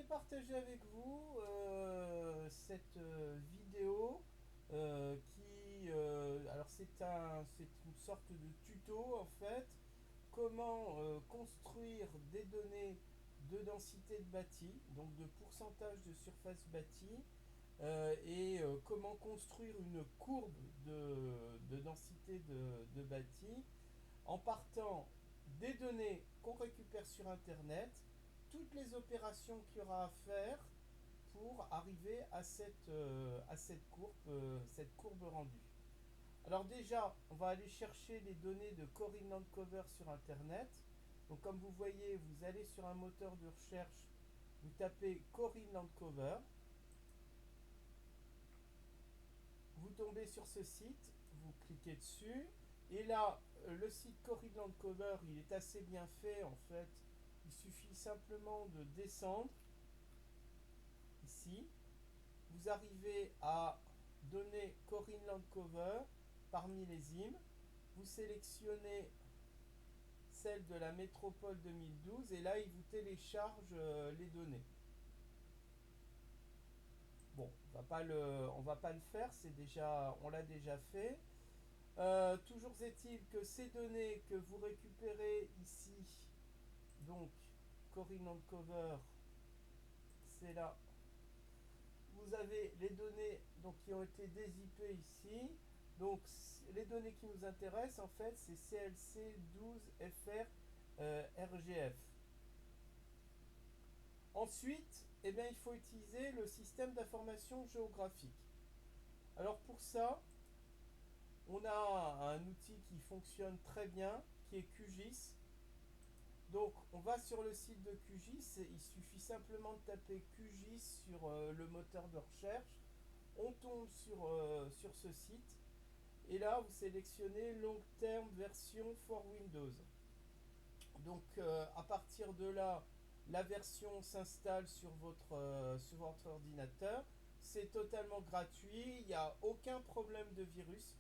partager avec vous cette vidéo alors c'est une sorte de tuto en fait, comment construire des données de densité de bâti, donc de pourcentage de surface bâtie, et comment construire une courbe de densité de bâti en partant des données qu'on récupère sur Internet, toutes les opérations qu'il y aura à faire pour arriver à cette courbe rendue. Alors déjà, on va aller chercher les données de Corinne Landcover sur Internet. Donc comme vous voyez, vous allez sur un moteur de recherche, vous tapez Corinne Landcover, vous tombez sur ce site, vous cliquez dessus, et là, le site Corinne Landcover, il est assez bien fait en fait. Il suffit simplement de descendre ici. Vous arrivez à donner Corinne Landcover parmi les IM. Vous sélectionnez celle de la métropole 2012 et là, il vous télécharge les données. Bon, on va pas le faire, on l'a déjà fait. Toujours est-il que ces données que vous récupérez ici, donc Corinne Cover, c'est là. Vous avez les données donc, qui ont été dézippées ici. Donc les données qui nous intéressent en fait c'est CLC 12 FR RGF. Ensuite, eh bien, il faut utiliser le système d'information géographique. Alors pour ça, on a un outil qui fonctionne très bien, qui est QGIS. Donc on va sur le site de QGIS, il suffit simplement de taper QGIS sur le moteur de recherche. On tombe sur ce site et là vous sélectionnez Long Term version for Windows. Donc à partir de là, la version s'installe sur votre ordinateur. C'est totalement gratuit, il n'y a aucun problème de virus.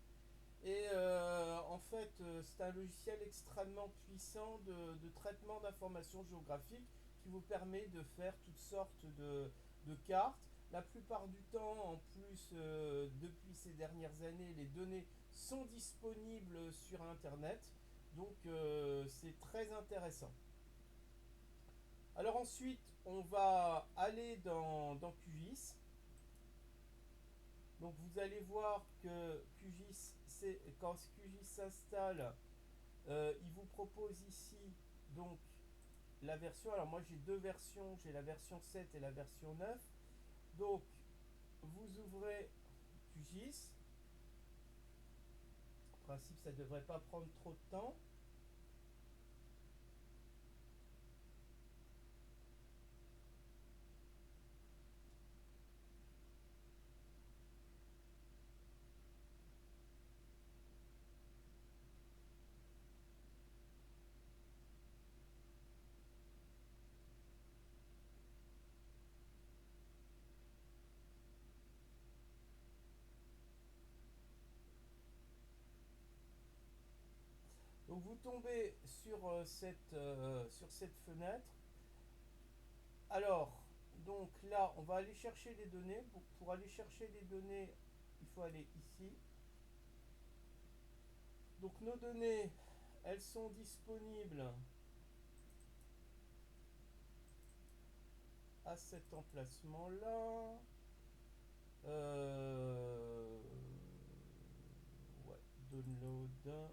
Et en fait, c'est un logiciel extrêmement puissant de traitement d'informations géographiques qui vous permet de faire toutes sortes de cartes. La plupart du temps, en plus, depuis ces dernières années, les données sont disponibles sur Internet. Donc, c'est très intéressant. Alors ensuite, on va aller dans QGIS. Donc vous allez voir que quand QGIS s'installe, il vous propose ici donc la version. Alors moi j'ai deux versions, j'ai la version 7 et la version 9. Donc vous ouvrez QGIS. En principe ça ne devrait pas prendre trop de temps. Donc vous tombez sur cette fenêtre. Alors, donc là, on va aller chercher les données. Pour aller chercher les données, il faut aller ici. Donc nos données, elles sont disponibles à cet emplacement-là. Ouais, download.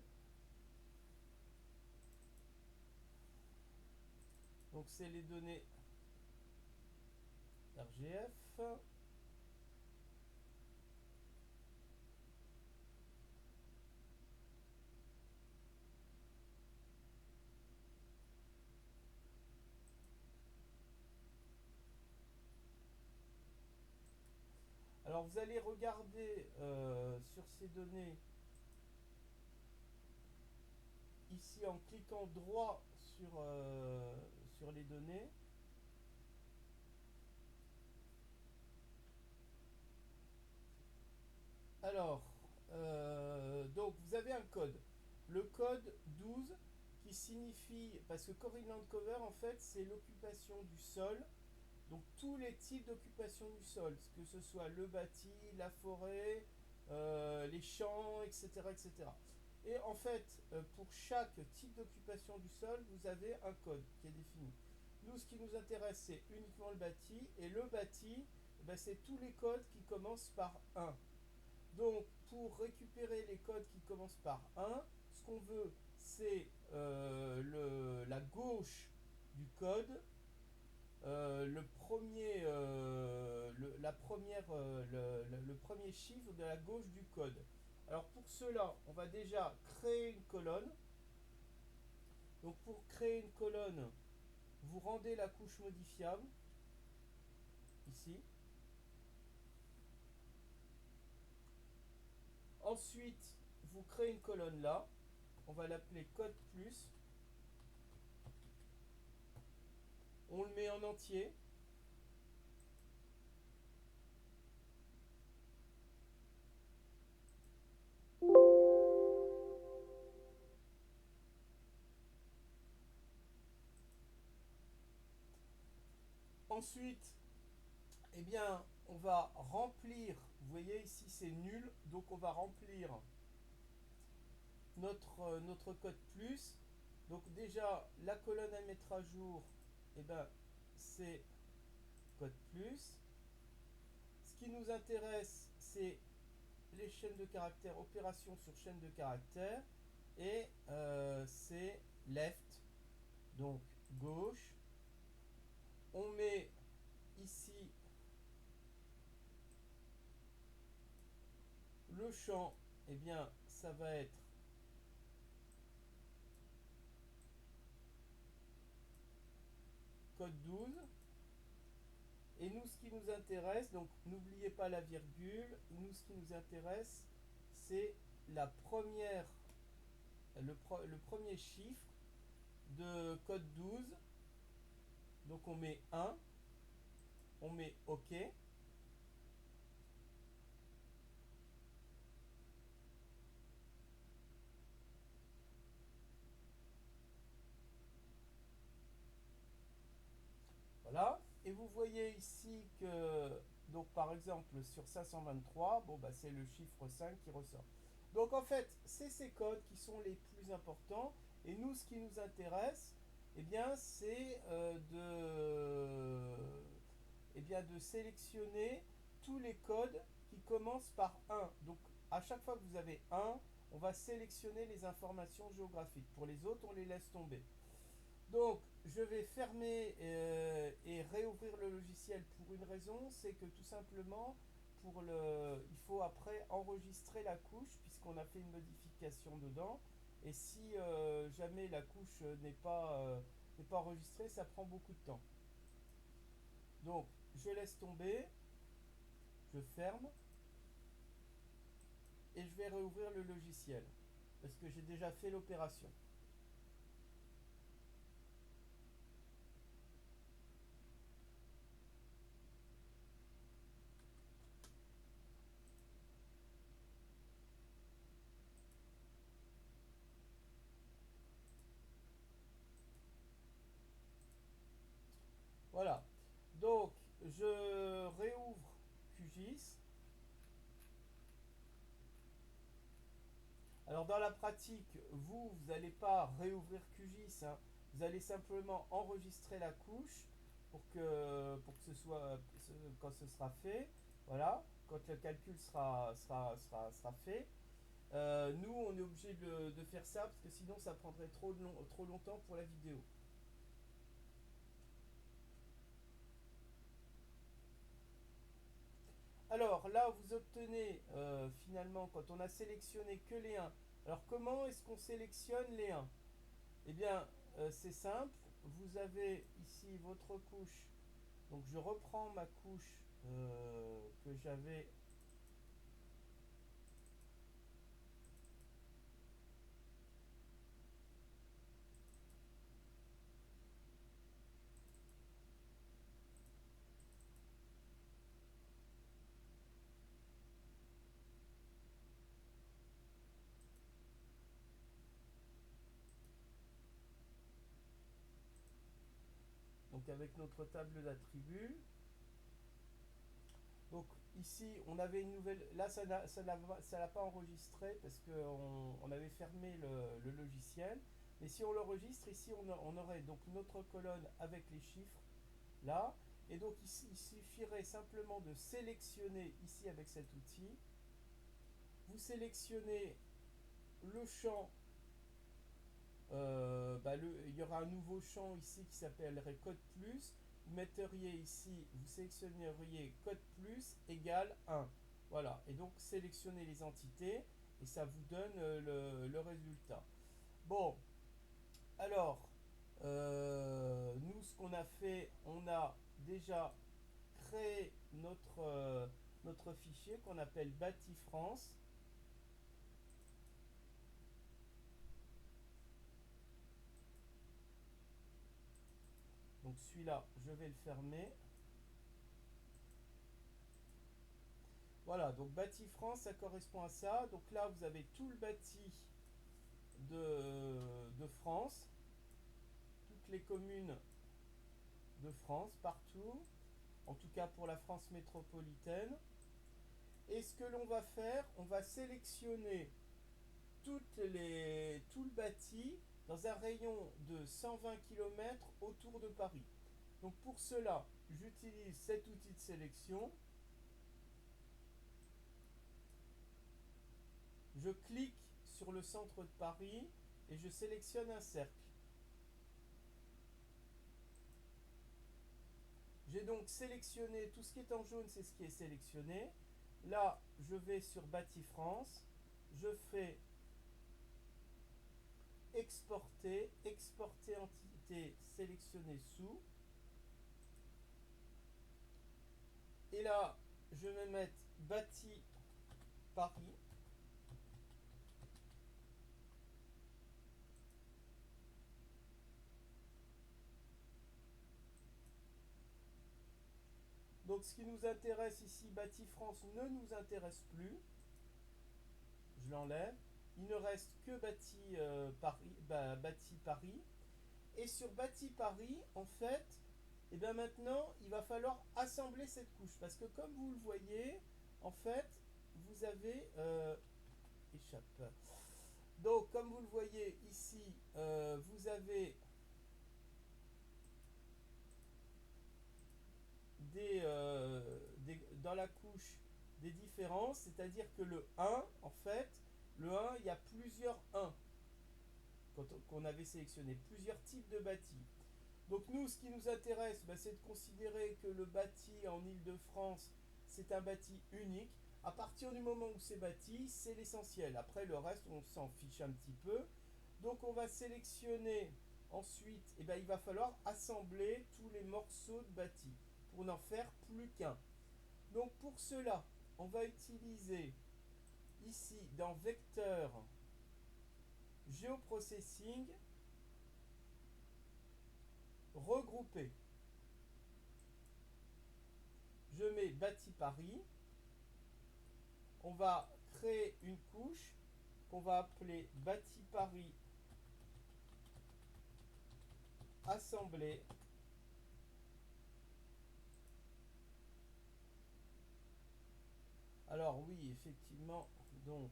Donc c'est les données RGF. Alors vous allez regarder sur ces données ici en cliquant droit sur les données. Alors, donc vous avez un code. Le code 12 qui signifie, parce que Corinne Landcover en fait c'est l'occupation du sol Donc tous les types d'occupation du sol, que ce soit le bâti, la forêt, les champs, etc., etc. Et en fait, pour chaque type d'occupation du sol, vous avez un code qui est défini. Nous, ce qui nous intéresse, c'est uniquement le bâti. Et le bâti, eh ben, c'est tous les codes qui commencent par 1. Donc, pour récupérer les codes qui commencent par 1, ce qu'on veut, c'est la gauche du code, le premier, la première, le premier chiffre de la gauche du code. Alors pour cela, on va déjà créer une colonne. Donc pour créer une colonne, vous rendez la couche modifiable, ici. Ensuite, vous créez une colonne là. On va l'appeler code plus. On le met en entier. Ensuite, eh bien, on va remplir. Vous voyez ici, c'est nul. Donc on va remplir notre code plus. Donc déjà, la colonne à mettre à jour, eh ben, c'est code plus. Ce qui nous intéresse, c'est les chaînes de caractères, opération sur chaîne de caractères. Et c'est left, donc gauche. On met ici le champ, eh bien, ça va être code 12. Et nous, ce qui nous intéresse, donc n'oubliez pas la virgule, nous, ce qui nous intéresse, c'est la première, le premier chiffre de code 12. Donc on met 1, on met OK. Voilà. Et vous voyez ici que, donc par exemple, sur 523, bon, bah, c'est le chiffre 5 qui ressort. Donc en fait, c'est ces codes qui sont les plus importants. Et nous, ce qui nous intéresse, eh bien, c'est eh bien, de sélectionner tous les codes qui commencent par 1. Donc à chaque fois que vous avez 1, on va sélectionner les informations géographiques. Pour les autres, on les laisse tomber. Donc, je vais fermer et réouvrir le logiciel pour une raison, c'est que tout simplement, il faut après enregistrer la couche puisqu'on a fait une modification dedans. Et si jamais la couche n'est pas enregistrée, ça prend beaucoup de temps. Donc, je laisse tomber, je ferme et je vais réouvrir le logiciel parce que j'ai déjà fait l'opération. Voilà. Donc, je réouvre QGIS. Alors dans la pratique, vous n'allez pas réouvrir QGIS, hein. Vous allez simplement enregistrer la couche pour que ce soit quand ce sera fait. Voilà, quand le calcul sera fait. Nous, on est obligé de faire ça parce que sinon ça prendrait trop longtemps pour la vidéo. Alors là, vous obtenez finalement, quand on a sélectionné que les 1. Alors comment est-ce qu'on sélectionne les 1? Eh bien, c'est simple. Vous avez ici votre couche. Donc je reprends ma couche que j'avais. Donc donc avec notre table d'attributs. Donc ici, on avait une nouvelle. Là, ça l'a pas enregistré parce qu'on avait fermé le logiciel. Mais si on l'enregistre, ici, on aurait donc notre colonne avec les chiffres là. Et donc ici, il suffirait simplement de sélectionner ici avec cet outil. Vous sélectionnez le champ. Il y aura un nouveau champ ici qui s'appellerait code plus. Vous metteriez ici, vous sélectionneriez code plus égale 1. Voilà, et donc sélectionnez les entités et ça vous donne le résultat. Bon, alors, nous ce qu'on a fait, on a déjà créé notre fichier qu'on appelle Bâti France. Donc celui-là, je vais le fermer. Voilà, donc bâti France, ça correspond à ça. Donc là, vous avez tout le bâti de France, toutes les communes de France, partout, en tout cas pour la France métropolitaine. Et ce que l'on va faire, on va sélectionner tout le bâti dans un rayon de 120 km autour de Paris. Donc pour cela, j'utilise cet outil de sélection. Je clique sur le centre de Paris et je sélectionne un cercle. J'ai donc sélectionné tout ce qui est en jaune, c'est ce qui est sélectionné. Là, je vais sur Bâti France, je fais exporter, exporter entité sélectionnée sous. Et là, je vais mettre Bâti Paris. Donc ce qui nous intéresse ici, Bâti France, ne nous intéresse plus. Je l'enlève. Il ne reste que Bâti Paris. Et sur Bâti Paris, en fait, et bien maintenant, il va falloir assembler cette couche. Parce que comme vous le voyez, en fait, vous avez... échappe. Donc, comme vous le voyez ici, vous avez dans la couche des différences, c'est-à-dire que le 1, en fait, le 1, il y a plusieurs 1 qu'on avait sélectionné, plusieurs types de bâtis. Donc nous, ce qui nous intéresse, c'est de considérer que le bâti en Île-de-France, c'est un bâti unique. À partir du moment où c'est bâti, c'est l'essentiel. Après, le reste, on s'en fiche un petit peu. Donc on va sélectionner ensuite, il va falloir assembler tous les morceaux de bâti pour n'en faire plus qu'un. Donc pour cela, on va utiliser ici dans Vecteur Geoprocessing, regrouper. Je mets Bâti Paris. On va créer une couche qu'on va appeler Bâti Paris Assemblée. Alors oui, effectivement, donc...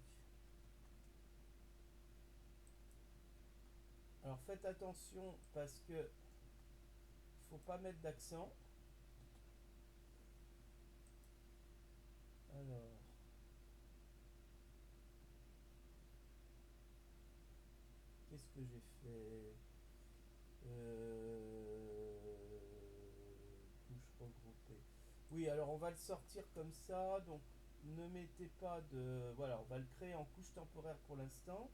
Alors faites attention parce que il faut pas mettre d'accent. Alors... Qu'est-ce que j'ai fait Couche regroupée. Oui, alors on va le sortir comme ça. Donc ne mettez pas de... Voilà, on va le créer en couche temporaire pour l'instant.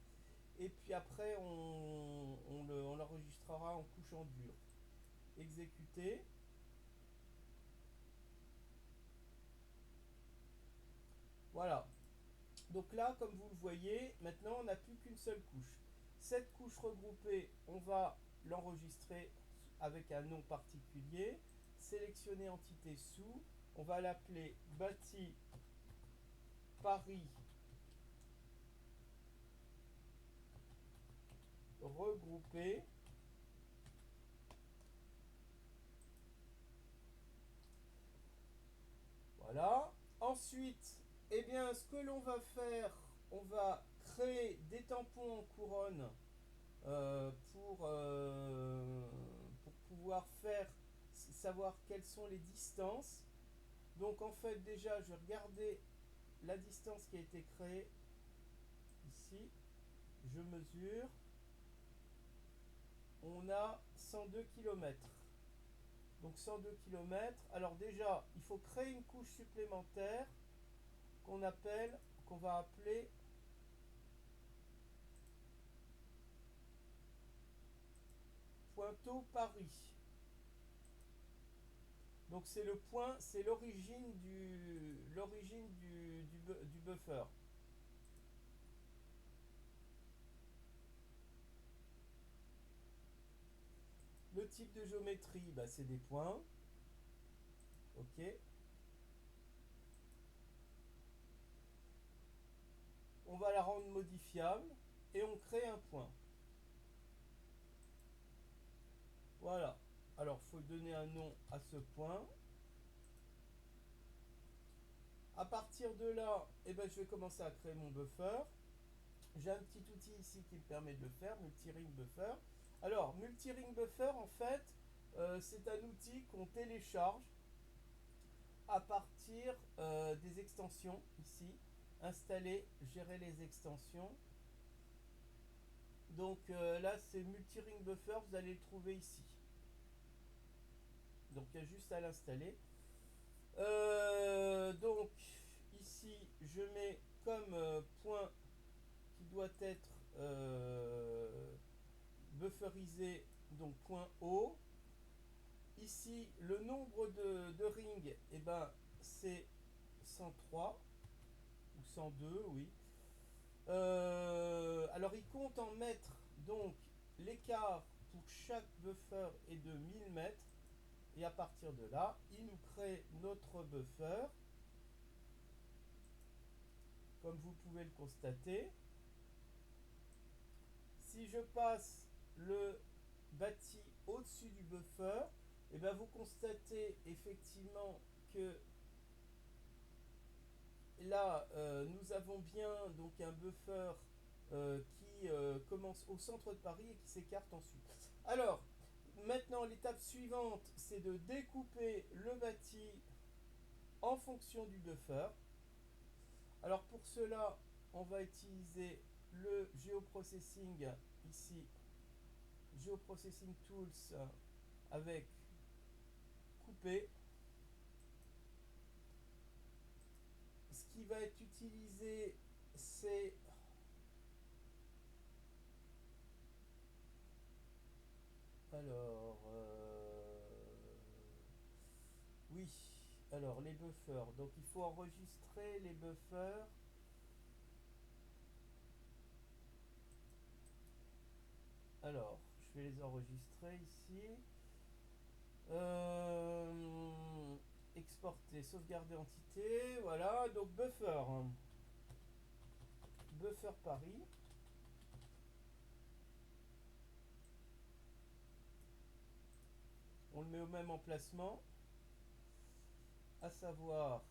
Et puis après, on l'enregistrera en couche en dur. Exécuter. Voilà. Donc là, comme vous le voyez, maintenant on n'a plus qu'une seule couche. Cette couche regroupée, on va l'enregistrer avec un nom particulier. Sélectionner entité sous. On va l'appeler Bâti Paris regroupé. Voilà. Ensuite, eh bien, ce que l'on va faire, on va créer des tampons en couronne pour pouvoir savoir quelles sont les distances. Donc en fait déjà je vais regarder la distance qui a été créée ici. Je mesure. On a 102 km. Donc 102 km. Alors déjà, il faut créer une couche supplémentaire qu'on va appeler Pointeau Paris. Donc c'est le point, c'est l'origine du buffer. Le type de géométrie, bah, c'est des points. Ok. On va la rendre modifiable et on crée un point. Voilà. Alors, il faut donner un nom à ce point. À partir de là, eh ben, je vais commencer à créer mon buffer. J'ai un petit outil ici qui me permet de le faire, Multi-Ring Buffer. Alors, Multi-Ring Buffer, en fait, c'est un outil qu'on télécharge à partir des extensions, ici. Installer, gérer les extensions. Donc là, c'est Multi-Ring Buffer, vous allez le trouver ici. Donc il y a juste à l'installer. Donc ici, je mets comme point qui doit être bufferisé, donc point haut. Ici, le nombre de rings, eh ben, c'est 103 ou 102, oui. Alors, il compte en mètres, donc l'écart pour chaque buffer est de 1000 mètres. Et à partir de là, il nous crée notre buffer, comme vous pouvez le constater. Si je passe le bâti au-dessus du buffer, et bien vous constatez effectivement que là, nous avons bien donc un buffer qui commence au centre de Paris et qui s'écarte ensuite. Alors, maintenant, l'étape suivante, c'est de découper le bâti en fonction du buffer. Alors pour cela, on va utiliser le Geoprocessing ici, Geoprocessing Tools avec couper. Ce qui va être utilisé, c'est alors oui, alors les buffers. Donc il faut enregistrer les buffers. Alors, je vais les enregistrer ici. Exporter, sauvegarder entité. Voilà, donc buffer. Buffer Paris. On le met au même emplacement, à savoir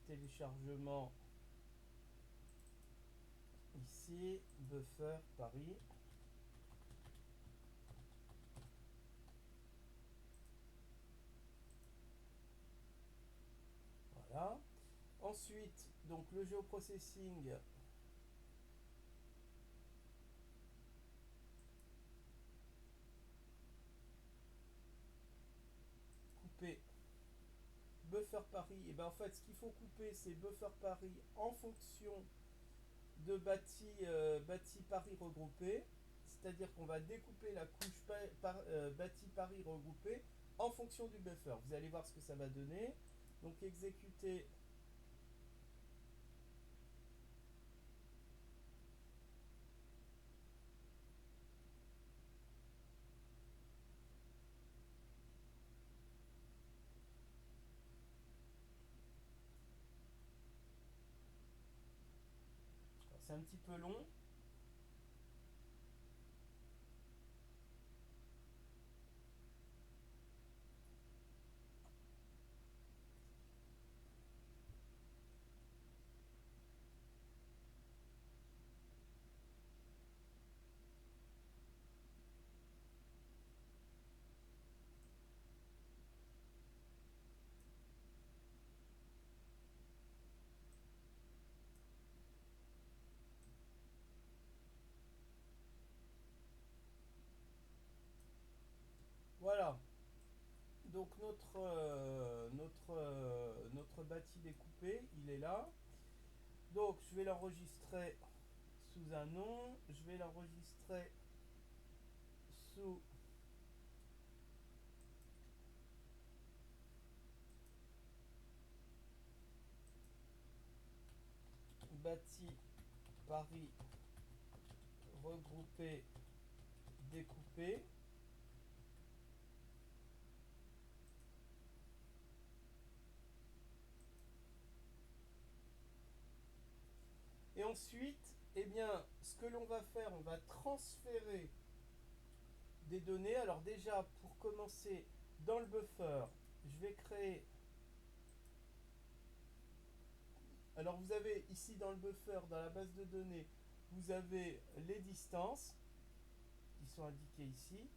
téléchargement ici, buffer Paris. Voilà. Ensuite, donc le géoprocessing. Couper buffer Paris. Et bien en fait, ce qu'il faut couper, c'est buffer Paris en fonction de bâti Paris regroupé. C'est-à-dire qu'on va découper la couche bâti Paris regroupé en fonction du buffer. Vous allez voir ce que ça va donner. Donc exécuter. C'est un petit peu long. Donc notre bâti découpé, il est là. Donc je vais l'enregistrer sous un nom. Je vais l'enregistrer sous bâti Paris regroupé découpé. Et ensuite, eh bien, ce que l'on va faire, on va transférer des données. Alors déjà, pour commencer, dans le buffer, je vais créer... Alors vous avez ici dans le buffer, dans la base de données, vous avez les distances qui sont indiquées ici.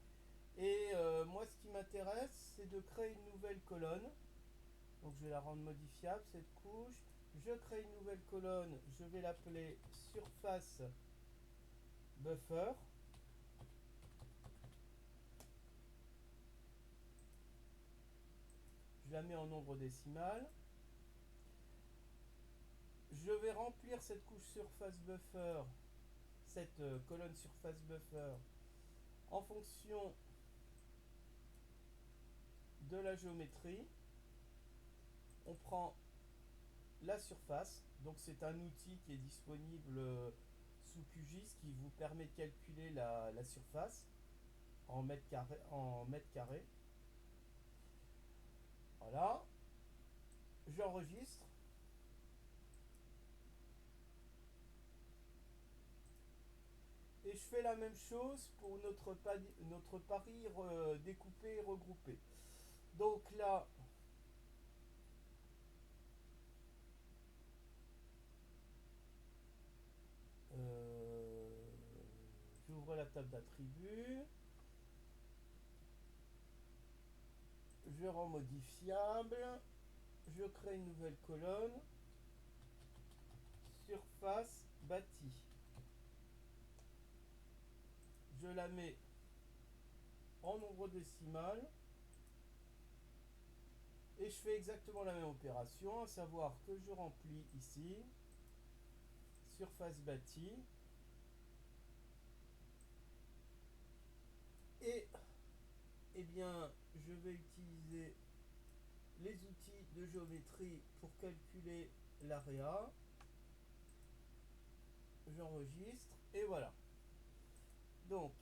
Et moi, ce qui m'intéresse, c'est de créer une nouvelle colonne. Donc je vais la rendre modifiable, cette couche. Je crée une nouvelle colonne, je vais l'appeler surface buffer. Je la mets en nombre décimal. Je vais remplir cette couche surface buffer, cette colonne surface buffer, en fonction de la géométrie. On prend la surface, donc c'est un outil qui est disponible sous QGIS qui vous permet de calculer la surface en mètres carrés. Voilà, j'enregistre. Et je fais la même chose pour notre Paris découpé et regroupé. Donc là, j'ouvre la table d'attributs. Je rends modifiable. Je crée une nouvelle colonne. Surface bâtie. Je la mets en nombre décimal. Et je fais exactement la même opération, à savoir que je remplis ici surface bâtie. Et eh bien, je vais utiliser les outils de géométrie pour calculer l'area. J'enregistre et voilà. Donc,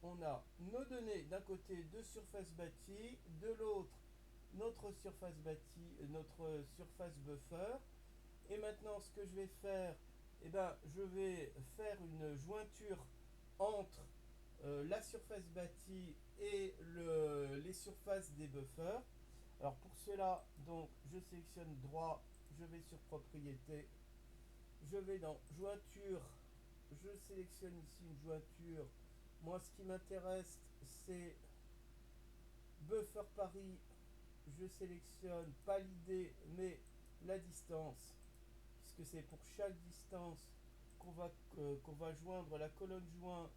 on a nos données d'un côté de surface bâtie, de l'autre notre surface bâtie, notre surface buffer. Et maintenant, ce que je vais faire, eh ben, je vais faire une jointure entre la surface bâtie et les surfaces des buffers. Alors pour cela, donc, je sélectionne droit, je vais sur propriété, je vais dans jointure, je sélectionne ici une jointure. Moi, ce qui m'intéresse, c'est buffer Paris. Je sélectionne pas l'idée, mais la distance, puisque c'est pour chaque distance qu'on va joindre la colonne joint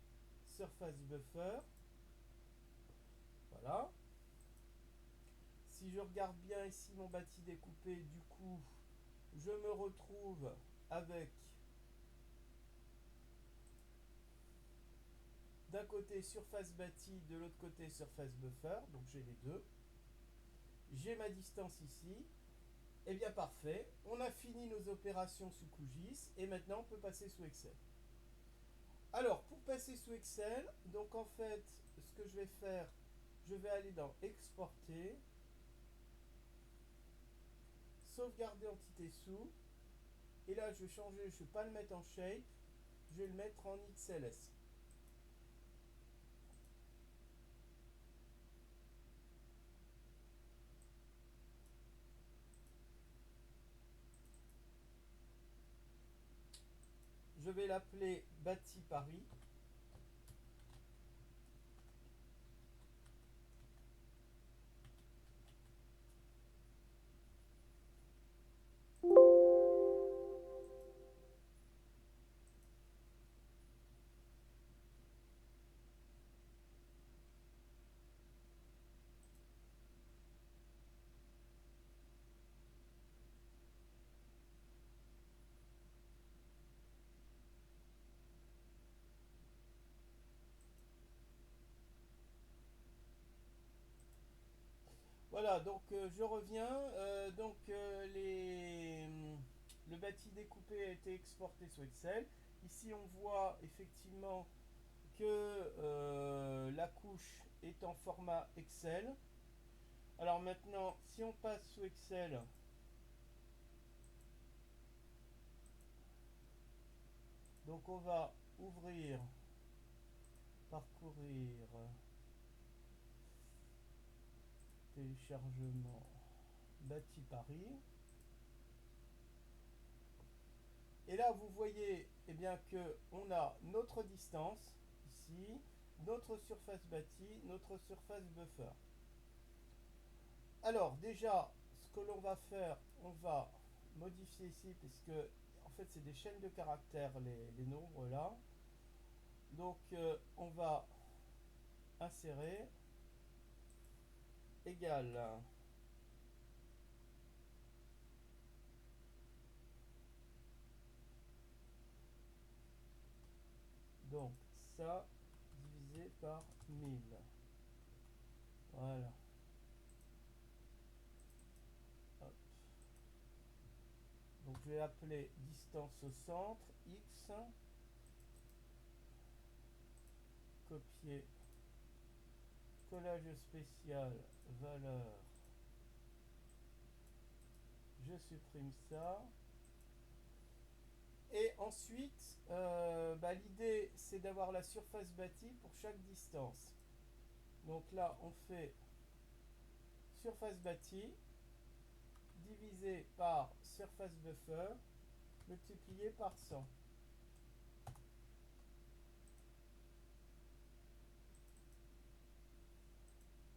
surface buffer. Voilà. Si je regarde bien ici mon bâti découpé, du coup, je me retrouve avec d'un côté surface bâtie, de l'autre côté surface buffer, donc j'ai les deux. J'ai ma distance ici. Et bien parfait, on a fini nos opérations sous QGIS et maintenant on peut passer sous Excel. Alors pour passer sous Excel, donc en fait, ce que je vais faire, je vais aller dans Exporter, Sauvegarder entité sous, et là je vais changer, je ne vais pas le mettre en Shape, je vais le mettre en XLS. Je vais l'appeler Bâti Paris. Voilà, donc je reviens. Le bâti découpé a été exporté sur Excel. Ici, on voit effectivement que la couche est en format Excel. Alors maintenant, si on passe sous Excel, donc on va ouvrir, parcourir, téléchargement, bâti Paris. Et là, vous voyez eh bien, que on a notre distance ici, notre surface bâtie, notre surface buffer. Alors déjà, ce que l'on va faire, on va modifier ici, puisque en fait c'est des chaînes de caractères, les nombres là. Donc on va insérer égal. Donc ça divisé par 1000. Voilà. Hop. Donc je vais appeler distance au centre, x, copier, collage spécial, valeur, je supprime ça. Et ensuite, l'idée c'est d'avoir la surface bâtie pour chaque distance. Donc là, on fait surface bâtie divisé par surface buffer multiplié par 100.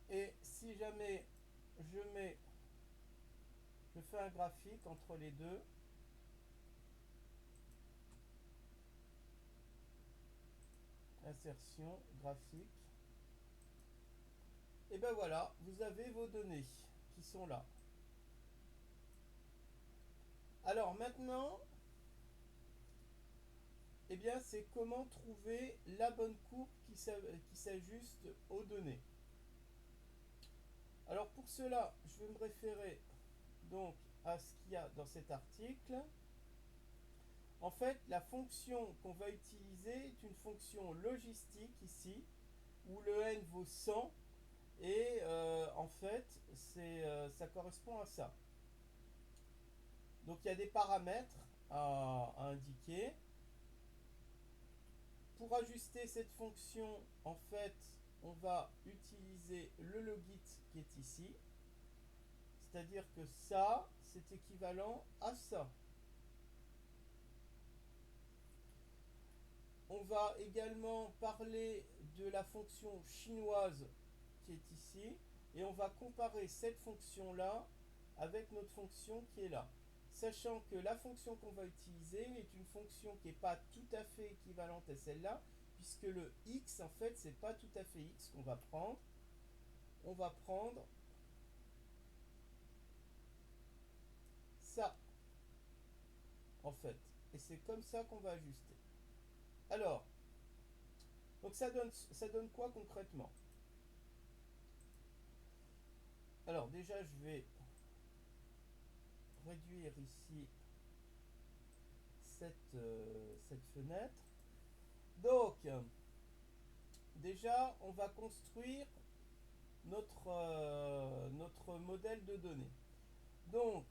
Et si jamais je fais un graphique entre les deux, insertion, graphique, et ben voilà, vous avez vos données qui sont là. Alors maintenant, eh bien, c'est comment trouver la bonne courbe qui s'ajuste aux données. Alors pour cela, je vais me référer donc à ce qu'il y a dans cet article. En fait, la fonction qu'on va utiliser est une fonction logistique ici, où le n vaut 100, et en fait, ça correspond à ça. Donc il y a des paramètres à indiquer. Pour ajuster cette fonction, en fait, on va utiliser le logit qui est ici. C'est-à-dire que ça, c'est équivalent à ça. On va également parler de la fonction chinoise qui est ici. Et on va comparer cette fonction-là avec notre fonction qui est là. Sachant que la fonction qu'on va utiliser est une fonction qui n'est pas tout à fait équivalente à celle-là, puisque le x, en fait, c'est pas tout à fait x qu'on va prendre. On va prendre ça, en fait. Et c'est comme ça qu'on va ajuster. Alors, donc ça donne quoi concrètement? Alors déjà, je vais réduire ici cette fenêtre. Donc, déjà, on va construire notre modèle de données. Donc,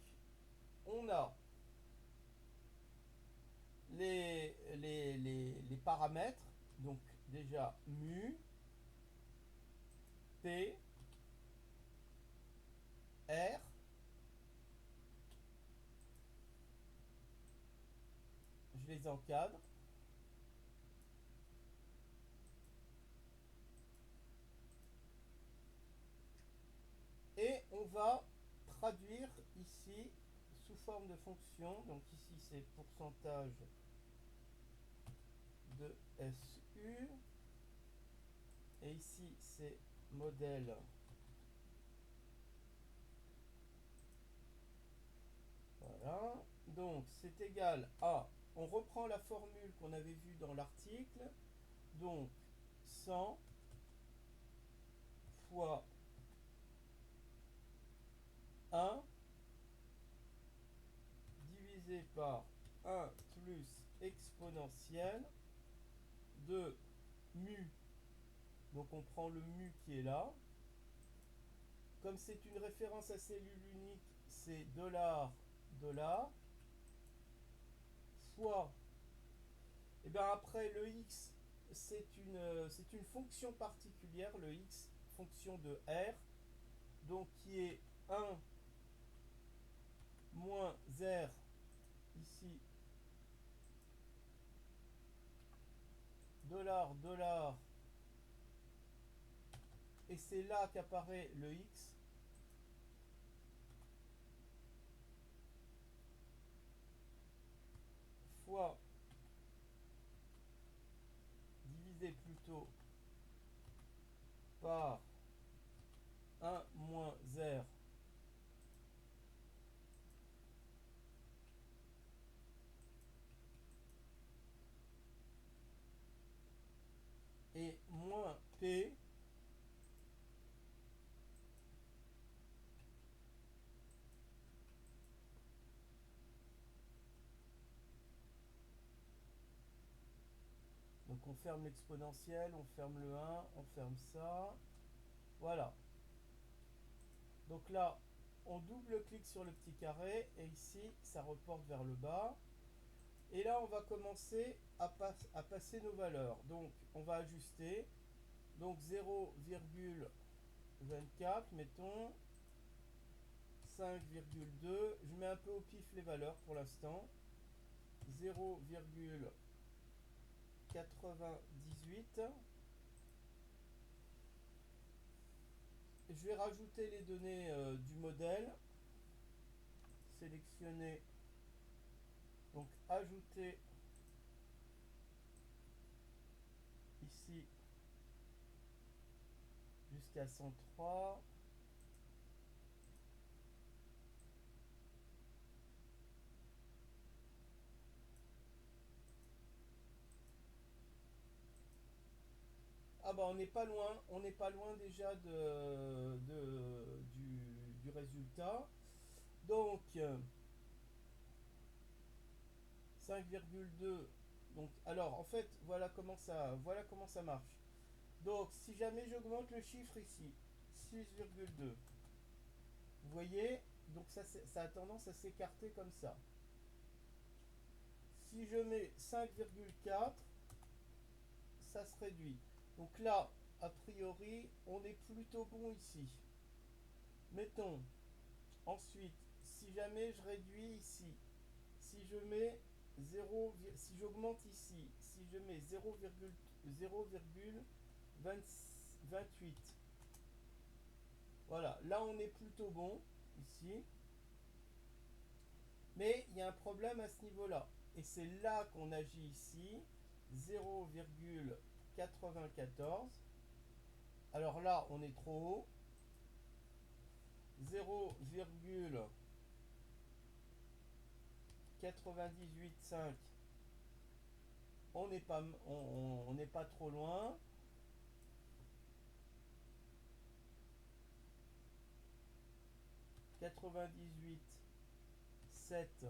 on a les paramètres. Donc, déjà, mu, p, r. Je les encadre. Et on va traduire ici sous forme de fonction. Donc ici c'est pourcentage de SU. Et ici c'est modèle. Voilà. Donc c'est égal à, on reprend la formule qu'on avait vue dans l'article. Donc 100 fois divisé par 1 plus exponentielle de mu. Donc on prend le mu qui est là. Comme c'est une référence à cellule unique, c'est $, $, fois, et bien après le x, c'est une fonction particulière, le x, fonction de r, donc qui est 1 moins r, ici, $, $, et c'est là qu'apparaît le x, fois, divisé plutôt par 1 moins r, et moins p, donc on ferme l'exponentielle, on ferme le 1, on ferme ça, voilà. Donc là, on double-clique sur le petit carré, et ici, ça reporte vers le bas. Et là, on va commencer à passer nos valeurs. Donc, on va ajuster. Donc, 0,24, mettons. 5,2. Je mets un peu au pif les valeurs pour l'instant. 0,98. Je vais rajouter les données du modèle. Sélectionner. Donc, ajouter ici jusqu'à 103. Ah bah on n'est pas loin déjà du résultat. Donc 5,2. Donc alors en fait voilà comment ça marche. Donc si jamais j'augmente le chiffre ici, 6,2. Vous voyez, donc ça a tendance à s'écarter comme ça. Si je mets 5,4, ça se réduit. Donc là, a priori, on est plutôt bon ici. Mettons, ensuite, si jamais je réduis ici, si je mets 0, si j'augmente ici, si je mets 0,28, voilà, là on est plutôt bon, ici. Mais il y a un problème à ce niveau-là. Et c'est là qu'on agit ici, 0,94. Alors là, on est trop haut. 0,985. On n'est pas trop loin. 98, 7.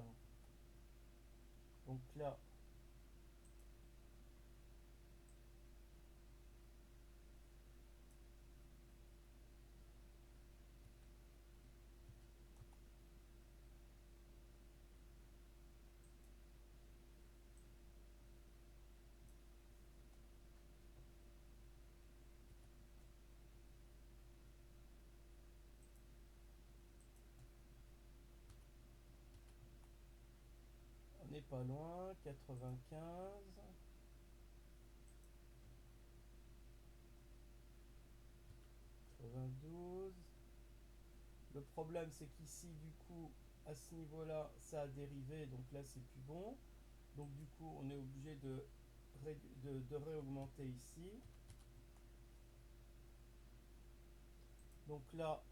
Donc là, on n'est pas loin. 95. 92. Le problème, c'est qu'ici, du coup, à ce niveau-là, ça a dérivé. Donc là, c'est plus bon. Donc du coup, on est obligé de réaugmenter ici. Donc là,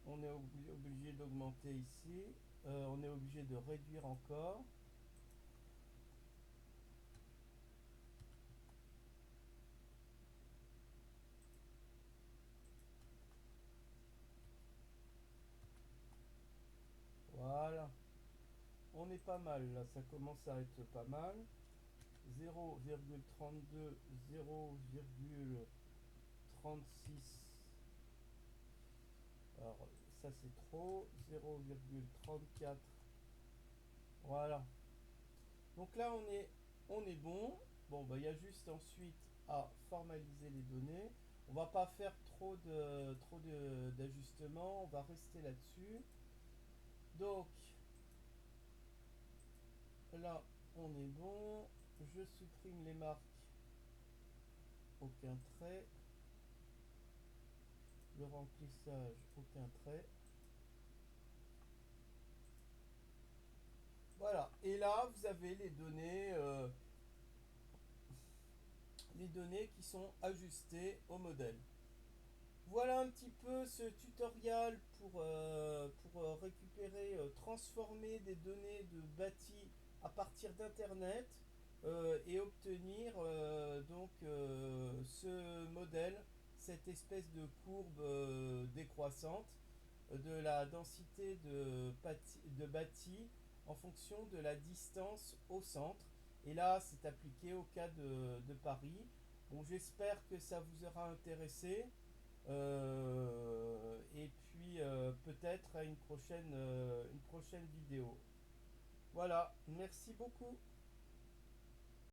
on est obligé d'augmenter ici. On est obligé de réduire encore. on est pas mal là, ça commence à être pas mal. 0,32, 0,36. Alors ça c'est trop. 0,34. Voilà. Donc là on est bon. Bon bah il y a juste ensuite à formaliser les données. On va pas faire d'ajustements, on va rester là-dessus. Donc là on est bon. Je supprime les marques. Aucun trait. Le remplissage, aucun trait. Voilà. Et là vous avez les données qui sont ajustées au modèle. Voilà un petit peu ce tutoriel pour récupérer, transformer des données de bâti à partir d'Internet et obtenir ce modèle, cette espèce de courbe décroissante de la densité de bâti en fonction de la distance au centre. Et là, c'est appliqué au cas de Paris. Bon, j'espère que ça vous aura intéressé. Et puis peut-être à une prochaine vidéo. Voilà, merci beaucoup.